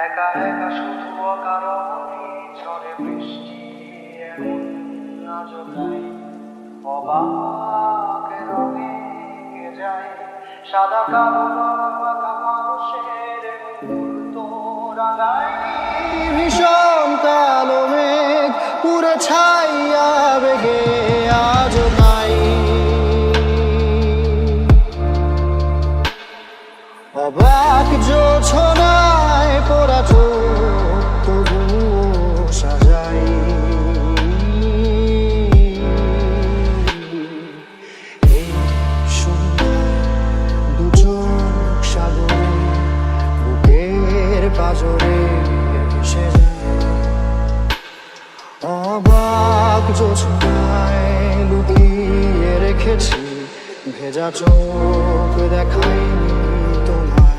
একা একা শুধু অকারণে ঝড়ে বৃষ্টি এমন আজও তাই অবাক রঙে যায় সাদা কালো বাঁকা মানুষের মুহূর্ত রাঙায় ভীষণ কালো মেঘ পুরে ছাইয়া বেগে আজও নাই অবাক জোছনায় পোড়া চোখ তবুও সাজাই এই সুন্দর দু চোখ সাগরে বুকের পাঁজরে ভেসে যায় অবাক জোছনায় লুকিয়ে রেখেছি ভেজা চোখ দেখাইনি তোমায়